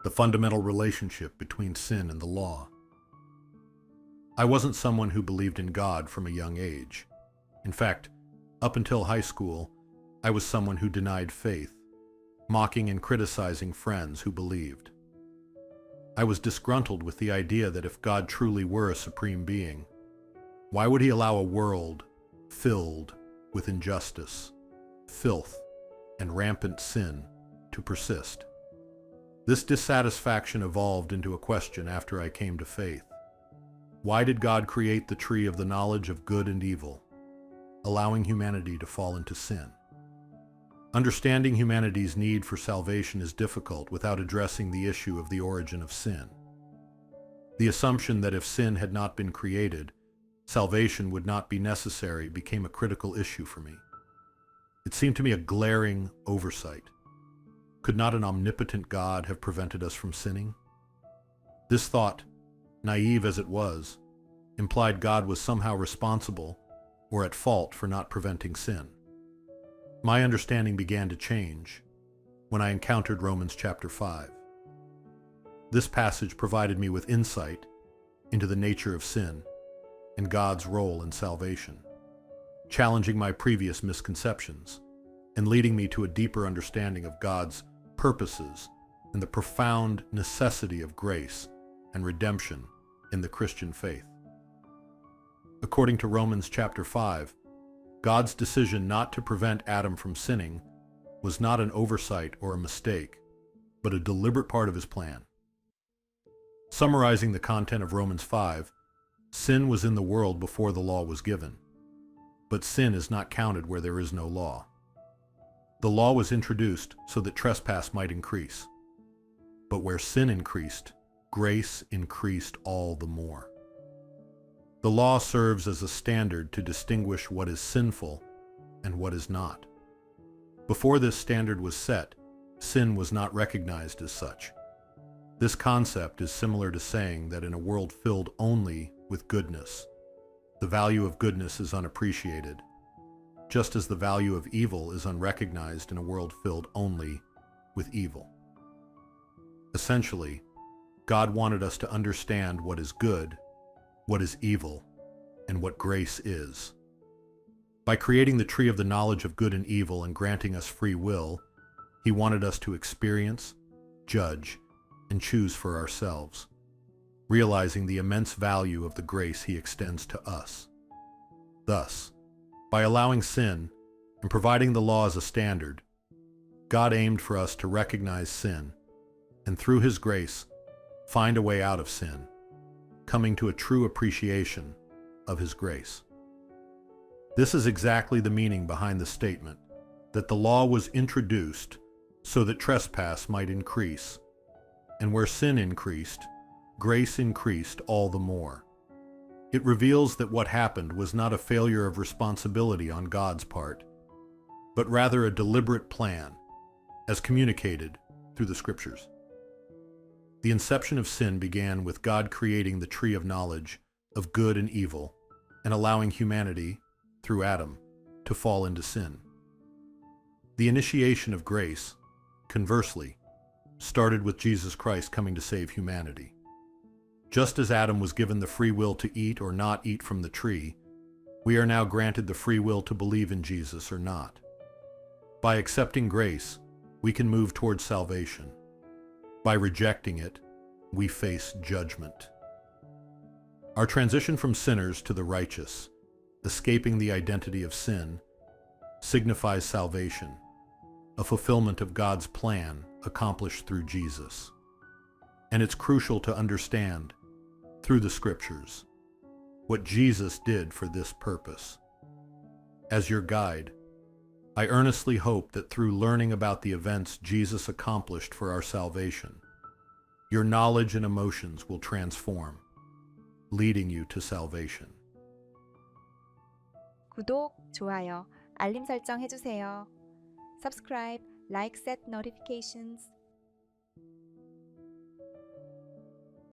the fundamental relationship between sin and the law. I wasn't someone who believed in God from a young age. In fact, up until high school, I was someone who denied faith, mocking and criticizing friends who believed. I was disgruntled with the idea that if God truly were a supreme being, why would he allow a world filled with injustice, filth, and rampant sin to persist? This dissatisfaction evolved into a question after I came to faith. Why did God create the tree of the knowledge of good and evil, allowing humanity to fall into sin? Understanding humanity's need for salvation is difficult without addressing the issue of the origin of sin. The assumption that if sin had not been created, salvation would not be necessary became a critical issue for me. It seemed to me a glaring oversight. Could not an omnipotent God have prevented us from sinning? This thought, naive as it was, implied God was somehow responsible or at fault for not preventing sin. My understanding began to change when I encountered Romans chapter 5. This passage provided me with insight into the nature of sin and God's role in salvation, challenging my previous misconceptions and leading me to a deeper understanding of God's purposes and the profound necessity of grace and redemption in the Christian faith. According to Romans chapter 5, God's decision not to prevent Adam from sinning was not an oversight or a mistake, but a deliberate part of his plan. Summarizing the content of Romans 5, sin was in the world before the law was given, but sin is not counted where there is no law. The law was introduced so that trespass might increase, but where sin increased, grace increased all the more. The law serves as a standard to distinguish what is sinful and what is not. Before this standard was set, sin was not recognized as such. This concept is similar to saying that in a world filled only with goodness, the value of goodness is unappreciated, just as the value of evil is unrecognized in a world filled only with evil. Essentially, God wanted us to understand what is good, what is evil, and what grace is. By creating the tree of the knowledge of good and evil and granting us free will, he wanted us to experience, judge, and choose for ourselves, realizing the immense value of the grace he extends to us. Thus, by allowing sin and providing the law as a standard, God aimed for us to recognize sin and through his grace, find a way out of sin, coming to a true appreciation of his grace. This is exactly the meaning behind the statement that the law was introduced so that trespass might increase, and where sin increased, grace increased all the more. It reveals that what happened was not a failure of responsibility on God's part, but rather a deliberate plan, as communicated through the Scriptures. The inception of sin began with God creating the tree of knowledge of good and evil and allowing humanity, through Adam, to fall into sin. The initiation of grace, conversely, started with Jesus Christ coming to save humanity. Just as Adam was given the free will to eat or not eat from the tree, we are now granted the free will to believe in Jesus or not. By accepting grace, we can move towards salvation. By rejecting it, we face judgment. Our transition from sinners to the righteous, escaping the identity of sin, signifies salvation, a fulfillment of God's plan accomplished through Jesus. And it's crucial to understand, through the Scriptures, what Jesus did for this purpose. As your guide, I earnestly hope that through learning about the events Jesus accomplished for our salvation, your knowledge and emotions will transform, leading you to salvation. 구독, 좋아요, 알림 설정 해주세요. Subscribe, like, set notifications.